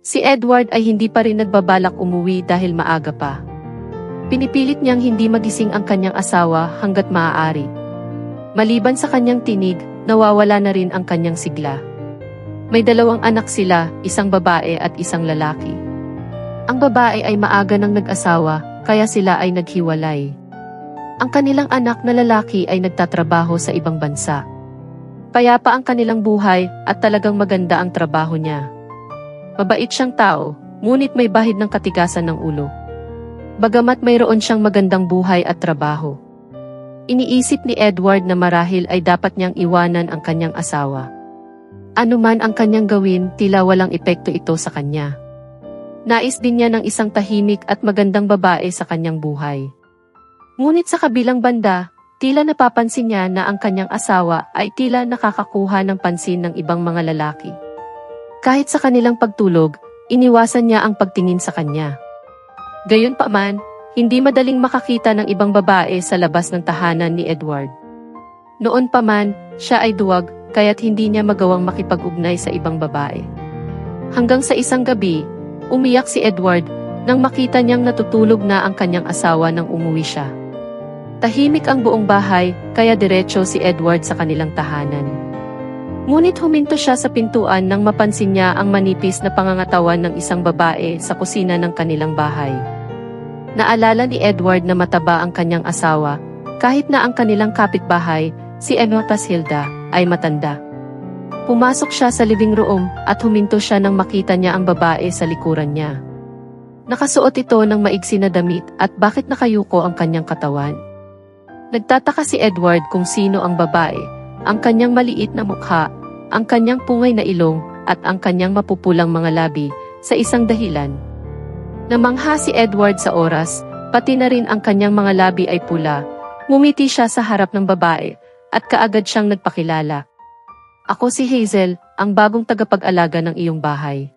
Si Edward ay hindi pa rin nagbabalak umuwi dahil maaga pa. Pinipilit niyang hindi magising ang kanyang asawa hanggat maaari. Maliban sa kanyang tinig, nawawala na rin ang kanyang sigla. May 2 anak sila, isang babae at isang lalaki. Ang babae ay maaga nang nag-asawa, kaya sila ay naghiwalay. Ang kanilang anak na lalaki ay nagtatrabaho sa ibang bansa. Payapa ang kanilang buhay at talagang maganda ang trabaho niya. Mabait siyang tao, ngunit may bahid ng katigasan ng ulo. Bagamat mayroon siyang magandang buhay at trabaho. Iniisip ni Edward na marahil ay dapat niyang iwanan ang kanyang asawa. Ano man ang kanyang gawin, tila walang epekto ito sa kanya. Nais din niya ng isang tahimik at magandang babae sa kanyang buhay. Ngunit sa kabilang banda, tila napapansin niya na ang kanyang asawa ay tila nakakakuha ng pansin ng ibang mga lalaki. Kahit sa kanilang pagtulog, iniwasan niya ang pagtingin sa kanya. Gayunpaman, hindi madaling makakita ng ibang babae sa labas ng tahanan ni Edward. Noon pa man, siya ay duwag, kaya't hindi niya magawang makipag-ugnay sa ibang babae. Hanggang sa isang gabi, umiyak si Edward nang makita niyang natutulog na ang kanyang asawa nang umuwi siya. Tahimik ang buong bahay, kaya diretso si Edward sa kanilang tahanan. Ngunit huminto siya sa pintuan nang mapansin niya ang manipis na pangangatawan ng isang babae sa kusina ng kanilang bahay. Naalala ni Edward na mataba ang kanyang asawa, kahit na ang kanilang kapitbahay, si Emma Pasilda, ay matanda. Pumasok siya sa living room at huminto siya nang makita niya ang babae sa likuran niya. Nakasuot ito ng maigsi na damit at bakit nakayuko ang kanyang katawan. Nagtataka si Edward kung sino ang babae, ang kanyang maliit na mukha, ang kanyang pungay na ilong, at ang kanyang mapupulang mga labi, sa isang dahilan. Namangha si Edward sa oras, pati na rin ang kanyang mga labi ay pula. Ngumiti siya sa harap ng babae, at kaagad siyang nagpakilala. Ako si Hazel, ang bagong tagapag-alaga ng iyong bahay.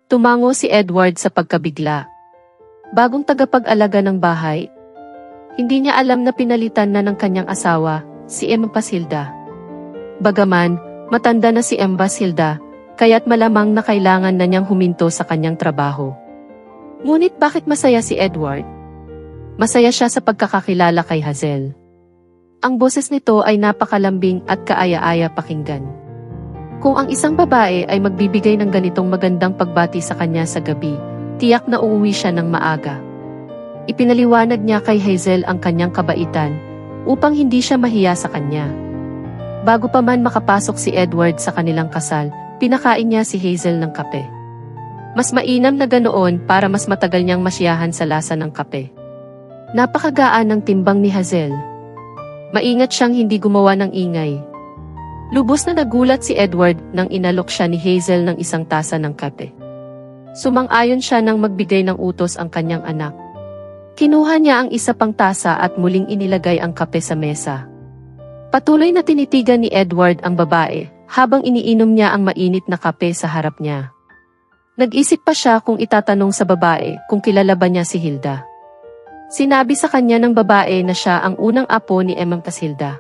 Tumango si Edward sa pagkabigla. Bagong tagapag-alaga ng bahay? Hindi niya alam na pinalitan na ng kanyang asawa, si Emma Pasilda. Bagaman, matanda na si Emma Pasilda, kaya't malamang na kailangan na niyang huminto sa kanyang trabaho. Ngunit bakit masaya si Edward? Masaya siya sa pagkakakilala kay Hazel. Ang boses nito ay napakalambing at kaaya-aya pakinggan. Kung ang isang babae ay magbibigay ng ganitong magandang pagbati sa kanya sa gabi, tiyak na uuwi siya ng maaga. Ipinaliwanag niya kay Hazel ang kanyang kabaitan, upang hindi siya mahiya sa kanya. Bago pa man makapasok si Edward sa kanilang kasal, pinakain niya si Hazel ng kape. Mas mainam na ganoon para mas matagal niyang masiyahan sa lasa ng kape. Napakagaan ng timbang ni Hazel. Maingat siyang hindi gumawa ng ingay. Lubos na nagulat si Edward nang inalok siya ni Hazel ng isang tasa ng kape. Sumang-ayon siya nang magbigay ng utos ang kanyang anak. Kinuha niya ang isa pang tasa at muling inilagay ang kape sa mesa. Patuloy na tinitigan ni Edward ang babae, habang iniinom niya ang mainit na kape sa harap niya. Nag-isip pa siya kung itatanong sa babae kung kilala ba niya si Hilda. Sinabi sa kanya ng babae na siya ang unang apo ni Emma Pasilda.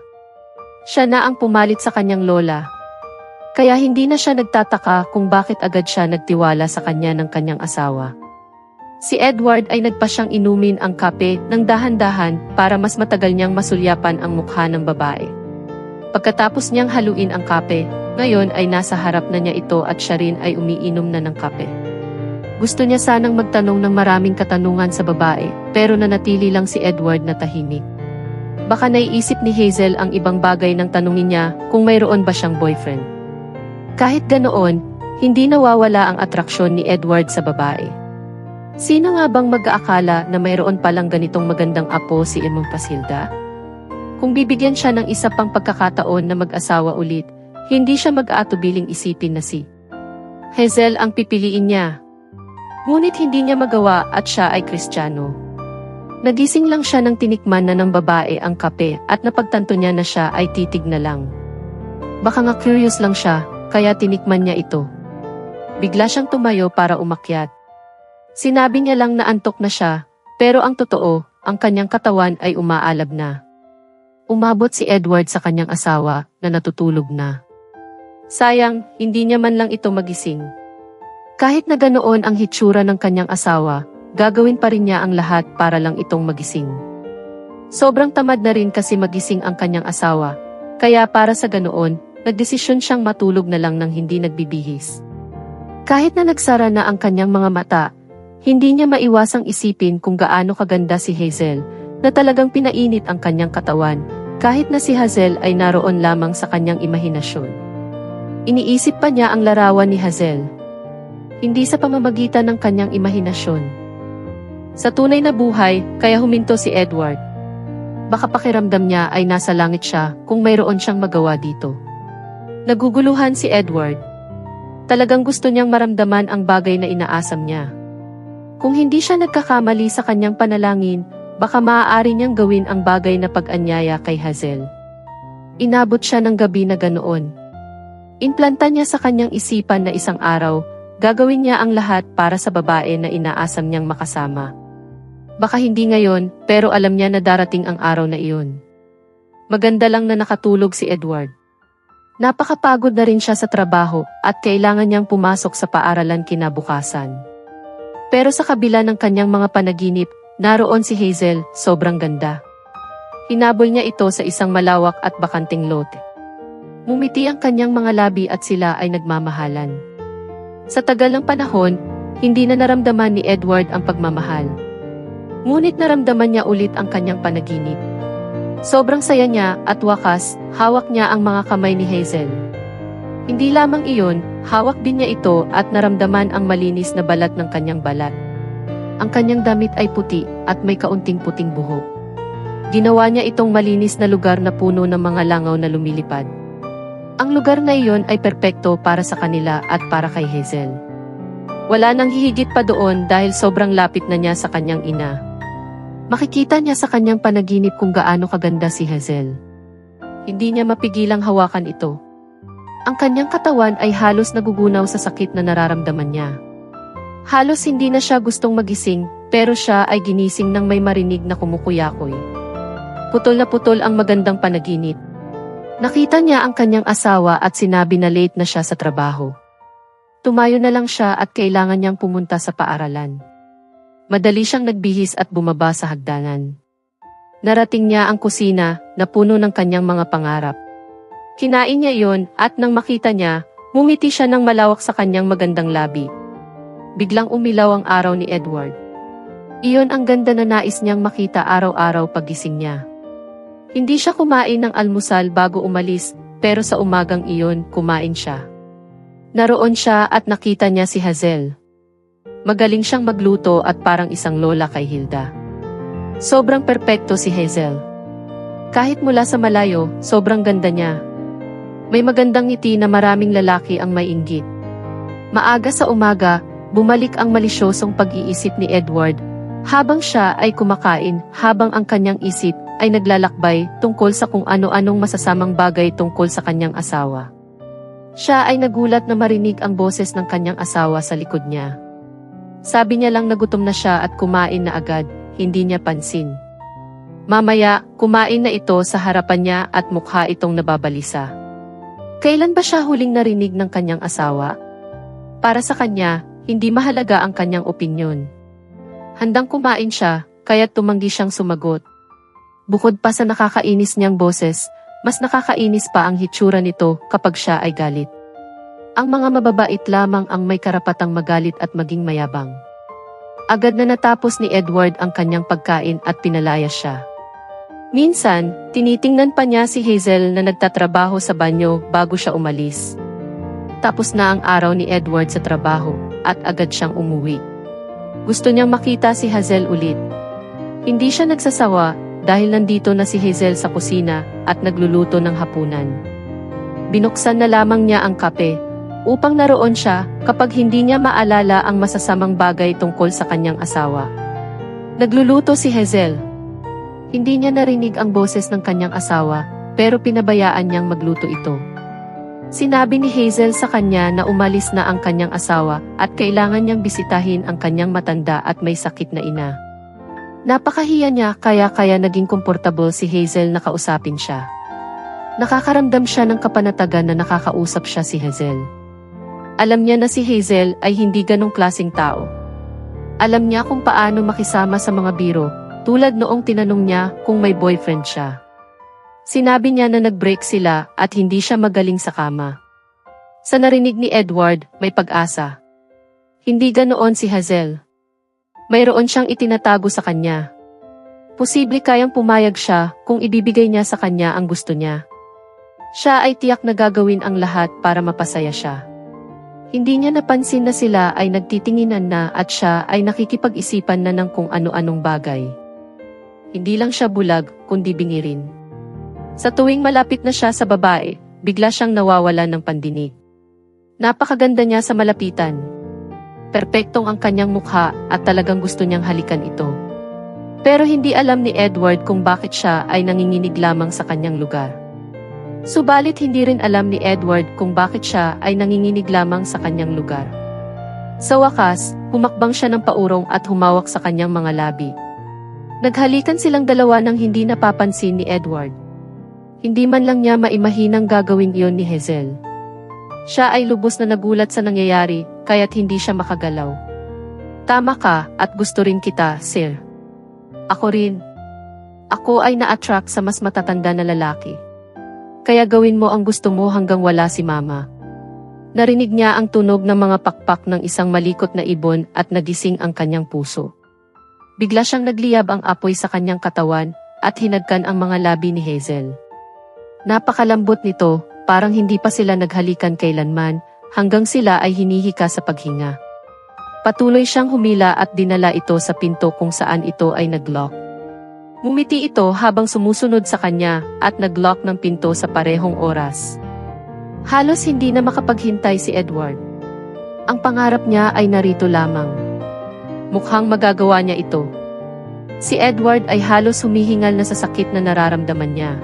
Siya na ang pumalit sa kanyang lola. Kaya hindi na siya nagtataka kung bakit agad siya nagtiwala sa kanya ng kanyang asawa. Si Edward ay nagpa siyang inumin ang kape ng dahan-dahan para mas matagal niyang masulyapan ang mukha ng babae. Pagkatapos niyang haluin ang kape, ngayon ay nasa harap na niya ito at siya rin ay umiinom na ng kape. Gusto niya sanang magtanong ng maraming katanungan sa babae, pero nanatili lang si Edward na tahimik. Baka naiisip ni Hazel ang ibang bagay nang tanungin niya kung mayroon ba siyang boyfriend. Kahit ganoon, hindi nawawala ang atraksyon ni Edward sa babae. Sino nga bang mag-aakala na mayroon palang ganitong magandang apo si Emma Pasilda? Kung bibigyan siya ng isa pang pagkakataon na mag-asawa ulit, hindi siya mag-aatubiling isipin na si Hazel ang pipiliin niya. Ngunit hindi niya magawa at siya ay Kristiyano. Nagising lang siya nang tinikman na ng babae ang kape at napagtanto niya na siya ay titig na lang. Baka nga curious lang siya, kaya tinikman niya ito. Bigla siyang tumayo para umakyat. Sinabi niya lang na antok na siya, pero ang totoo, ang kanyang katawan ay umaalab na. Umabot si Edward sa kanyang asawa na natutulog na. Sayang, hindi niya man lang ito magising. Kahit na ganoon ang hitsura ng kanyang asawa, gagawin pa rin niya ang lahat para lang itong magising. Sobrang tamad na rin kasi magising ang kanyang asawa, kaya para sa ganoon, nagdesisyon siyang matulog na lang nang hindi nagbibihis. Kahit na nagsara na ang kanyang mga mata, hindi niya maiwasang isipin kung gaano kaganda si Hazel, na talagang pinainit ang kanyang katawan, kahit na si Hazel ay naroon lamang sa kanyang imahinasyon. Iniisip pa niya ang larawan ni Hazel. Hindi sa pamamagitan ng kanyang imahinasyon. Sa tunay na buhay, kaya huminto si Edward. Baka pakiramdam niya ay nasa langit siya kung mayroon siyang magawa dito. Naguguluhan si Edward. Talagang gusto niyang maramdaman ang bagay na inaasam niya. Kung hindi siya nagkakamali sa kanyang panalangin, baka maaari niyang gawin ang bagay na pag-anyaya kay Hazel. Inabot siya ng gabi na ganoon. Implanta niya sa kanyang isipan na isang araw, gagawin niya ang lahat para sa babae na inaasam niyang makasama. Baka hindi ngayon, pero alam niya na darating ang araw na iyon. Maganda lang na nakatulog si Edward. Napakapagod na rin siya sa trabaho at kailangan niyang pumasok sa paaralan kinabukasan. Pero sa kabila ng kanyang mga panaginip, naroon si Hazel, sobrang ganda. Hinabol niya ito sa isang malawak at bakanting lote. Mumiti ang kanyang mga labi at sila ay nagmamahalan. Sa tagal ng panahon, hindi na naramdaman ni Edward ang pagmamahal. Ngunit naramdaman niya ulit ang kanyang panaginip. Sobrang saya niya at wakas, hawak niya ang mga kamay ni Hazel. Hindi lamang iyon, hawak din niya ito at naramdaman ang malinis na balat ng kanyang balat. Ang kanyang damit ay puti at may kaunting puting buhok. Ginawa niya itong malinis na lugar na puno ng mga langaw na lumilipad. Ang lugar na iyon ay perpekto para sa kanila at para kay Hazel. Wala nang hihigit pa doon dahil sobrang lapit na niya sa kanyang ina. Makikita niya sa kanyang panaginip kung gaano kaganda si Hazel. Hindi niya mapigilang hawakan ito. Ang kanyang katawan ay halos nagugunaw sa sakit na nararamdaman niya. Halos hindi na siya gustong magising, pero siya ay ginising nang may marinig na kumukuyakoy. Putol na putol ang magandang panaginip. Nakita niya ang kanyang asawa at sinabi na late na siya sa trabaho. Tumayo na lang siya at kailangan niyang pumunta sa paaralan. Madali siyang nagbihis at bumaba sa hagdanan. Narating niya ang kusina na puno ng kanyang mga pangarap. Kinain niya iyon at nang makita niya, ngumiti siya ng malawak sa kanyang magandang labi. Biglang umilaw ang araw ni Edward. Iyon ang ganda na nais niyang makita araw-araw pagising niya. Hindi siya kumain ng almusal bago umalis, pero sa umagang iyon, kumain siya. Naroon siya at nakita niya si Hazel. Magaling siyang magluto at parang isang lola kay Hilda. Sobrang perpekto si Hazel. Kahit mula sa malayo, sobrang ganda niya. May magandang ngiti na maraming lalaki ang may inggit. Maaga sa umaga, bumalik ang malisyosong pag-iisip ni Edward, habang siya ay kumakain, habang ang kanyang isip ay naglalakbay tungkol sa kung ano-anong masasamang bagay tungkol sa kanyang asawa. Siya ay nagulat na marinig ang boses ng kanyang asawa sa likod niya. Sabi niya lang na gutom na siya at kumain na agad, hindi niya pansin. Mamaya, kumain na ito sa harapan niya at mukha itong nababalisa. Kailan ba siya huling narinig ng kanyang asawa? Para sa kanya, hindi mahalaga ang kanyang opinyon. Handang kumain siya, kaya't tumanggi siyang sumagot. Bukod pa sa nakakainis niyang boses, mas nakakainis pa ang hitsura nito kapag siya ay galit. Ang mga mababait lamang ang may karapatang magalit at maging mayabang. Agad na natapos ni Edward ang kanyang pagkain at pinalayas siya. Minsan, tinitingnan pa niya si Hazel na nagtatrabaho sa banyo bago siya umalis. Tapos na ang araw ni Edward sa trabaho, at agad siyang umuwi. Gusto niyang makita si Hazel ulit. Hindi siya nagsasawa, dahil nandito na si Hazel sa kusina, at nagluluto ng hapunan. Binuksan na lamang niya ang kape, upang naroon siya, kapag hindi niya maalala ang masasamang bagay tungkol sa kanyang asawa. Nagluluto si Hazel. Hindi niya narinig ang boses ng kanyang asawa, pero pinabayaan niyang magluto ito. Sinabi ni Hazel sa kanya na umalis na ang kanyang asawa at kailangan niyang bisitahin ang kanyang matanda at may sakit na ina. Napakahiya niya kaya naging komportable si Hazel na kausapin siya. Nakakaramdam siya ng kapanatagan na nakakausap siya si Hazel. Alam niya na si Hazel ay hindi ganong klaseng tao. Alam niya kung paano makisama sa mga biro, tulad noong tinanong niya kung may boyfriend siya. Sinabi niya na nag-break sila at hindi siya magaling sa kama. Sa narinig ni Edward, may pag-asa. Hindi ganoon si Hazel. Mayroon siyang itinatago sa kanya. Posible kayang pumayag siya kung ibibigay niya sa kanya ang gusto niya. Siya ay tiyak na gagawin ang lahat para mapasaya siya. Hindi niya napansin na sila ay nagtitinginan na at siya ay nakikipag-isipan na ng kung ano-anong bagay. Hindi lang siya bulag, kundi bingi rin. Sa tuwing malapit na siya sa babae, bigla siyang nawawalan ng pandinig. Napakaganda niya sa malapitan. Perpektong ang kanyang mukha at talagang gusto niyang halikan ito. Pero hindi alam ni Edward kung bakit siya ay nanginginig lamang sa kanyang lugar. Subalit hindi rin alam ni Edward kung bakit siya ay nanginginig lamang sa kanyang lugar. Sa wakas, humakbang siya ng paurong at humawak sa kanyang mga labi. Naghalikan silang dalawa nang hindi napapansin ni Edward. Hindi man lang niya maimahinang gagawin iyon ni Hazel. Siya ay lubos na nagulat sa nangyayari, kaya't hindi siya makagalaw. Tama ka, at gusto rin kita, sir. Ako rin. Ako ay na-attract sa mas matatanda na lalaki. Kaya gawin mo ang gusto mo hanggang wala si mama. Narinig niya ang tunog ng mga pakpak ng isang malikot na ibon at nagising ang kanyang puso. Bigla siyang nagliyab ang apoy sa kanyang katawan at hinagkan ang mga labi ni Hazel. Napakalambot nito, parang hindi pa sila naghalikan kailanman, hanggang sila ay hinihika sa paghinga. Patuloy siyang humila at dinala ito sa pinto kung saan ito ay nag-lock. Ngumiti ito habang sumusunod sa kanya at nag-lock ng pinto sa parehong oras. Halos hindi na makapaghintay si Edward. Ang pangarap niya ay narito lamang. Mukhang magagawa niya ito. Si Edward ay halos humihingal na sa sakit na nararamdaman niya.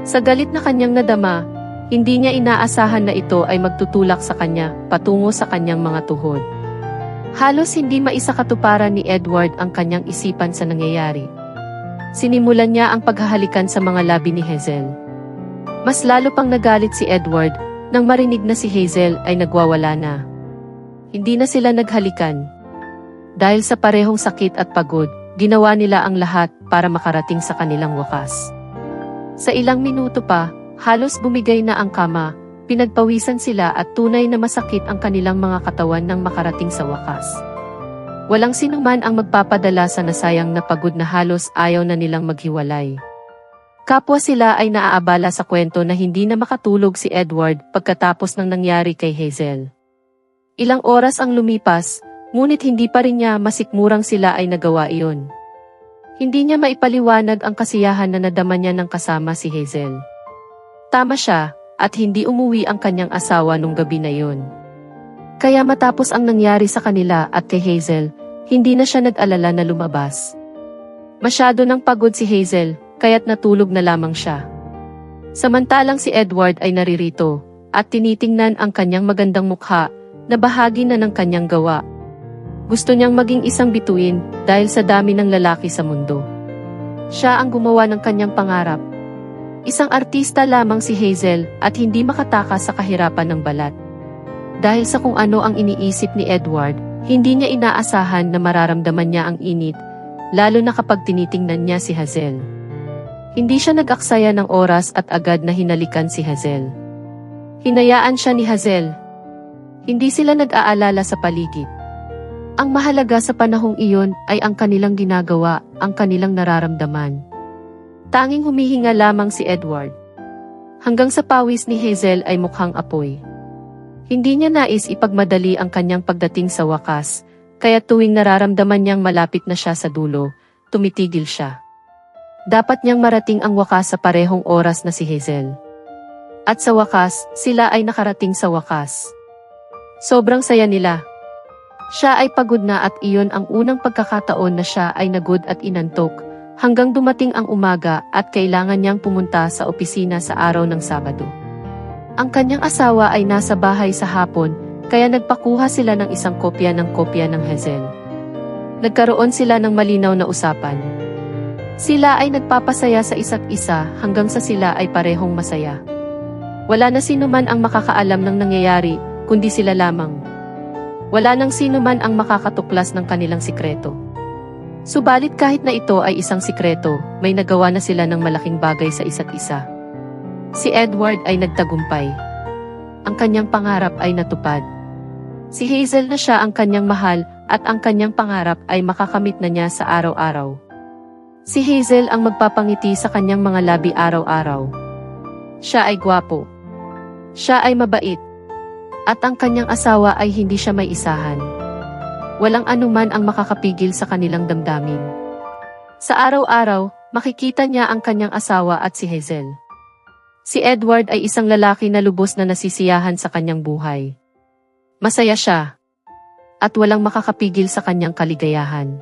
Sa galit na kanyang nadama, hindi niya inaasahan na ito ay magtutulak sa kanya patungo sa kanyang mga tuhod. Halos hindi maisakatuparan ni Edward ang kanyang isipan sa nangyayari. Sinimulan niya ang paghahalikan sa mga labi ni Hazel. Mas lalo pang nagalit si Edward nang marinig na si Hazel ay nagwawala na. Hindi na sila naghalikan. Dahil sa parehong sakit at pagod, ginawa nila ang lahat para makarating sa kanilang wakas. Sa ilang minuto pa, halos bumigay na ang kama, pinagpawisan sila at tunay na masakit ang kanilang mga katawan nang makarating sa wakas. Walang sinuman ang magpapadala sa nasayang na pagod na halos ayaw na nilang maghiwalay. Kapwa sila ay naaabala sa kwento na hindi na makatulog si Edward pagkatapos ng nangyari kay Hazel. Ilang oras ang lumipas, ngunit hindi pa rin niya masikmurang sila ay nagawa iyon. Hindi niya maipaliwanag ang kasiyahan na nadama niya ng kasama si Hazel. Tama siya, at hindi umuwi ang kanyang asawa nung gabi na yun. Kaya matapos ang nangyari sa kanila at kay Hazel, hindi na siya nag-alala na lumabas. Masyado nang pagod si Hazel, kaya't natulog na lamang siya. Samantalang si Edward ay naririto, at tinitingnan ang kanyang magandang mukha, na bahagi na ng kanyang gawa. Gusto niyang maging isang bituin, dahil sa dami ng lalaki sa mundo. Siya ang gumawa ng kanyang pangarap. Isang artista lamang si Hazel, at hindi makatakas sa kahirapan ng balat. Dahil sa kung ano ang iniisip ni Edward, hindi niya inaasahan na mararamdaman niya ang init, lalo na kapag tinitingnan niya si Hazel. Hindi siya nag-aksaya ng oras at agad na hinalikan si Hazel. Hinayaan siya ni Hazel. Hindi sila nag-aalala sa paligid. Ang mahalaga sa panahong iyon ay ang kanilang ginagawa, ang kanilang nararamdaman. Tanging humihinga lamang si Edward. Hanggang sa pawis ni Hazel ay mukhang apoy. Hindi niya nais ipagmadali ang kanyang pagdating sa wakas, kaya tuwing nararamdaman niyang malapit na siya sa dulo, tumitigil siya. Dapat niyang marating ang wakas sa parehong oras na si Hazel. At sa wakas, sila ay nakarating sa wakas. Sobrang saya nila. Siya ay pagod na at iyon ang unang pagkakataon na siya ay nagod at inantok, hanggang dumating ang umaga at kailangan niyang pumunta sa opisina sa araw ng Sabado. Ang kanyang asawa ay nasa bahay sa hapon, kaya nagpakuha sila ng isang kopya ng Hazel. Nagkaroon sila ng malinaw na usapan. Sila ay nagpapasaya sa isa't isa hanggang sa sila ay parehong masaya. Wala na sino man ang makakaalam ng nangyayari, kundi sila lamang. Wala nang sino man ang makakatuklas ng kanilang sikreto. Subalit kahit na ito ay isang sikreto, may nagawa na sila ng malaking bagay sa isa't isa. Si Edward ay nagtagumpay. Ang kanyang pangarap ay natupad. Si Hazel na siya ang kanyang mahal at ang kanyang pangarap ay makakamit na niya sa araw-araw. Si Hazel ang magpapangiti sa kanyang mga labi araw-araw. Siya ay gwapo. Siya ay mabait. At ang kanyang asawa ay hindi siya may isahan. Walang anuman ang makakapigil sa kanilang damdamin. Sa araw-araw, makikita niya ang kanyang asawa at si Hazel. Si Edward ay isang lalaki na lubos na nasisiyahan sa kanyang buhay. Masaya siya. At walang makakapigil sa kanyang kaligayahan.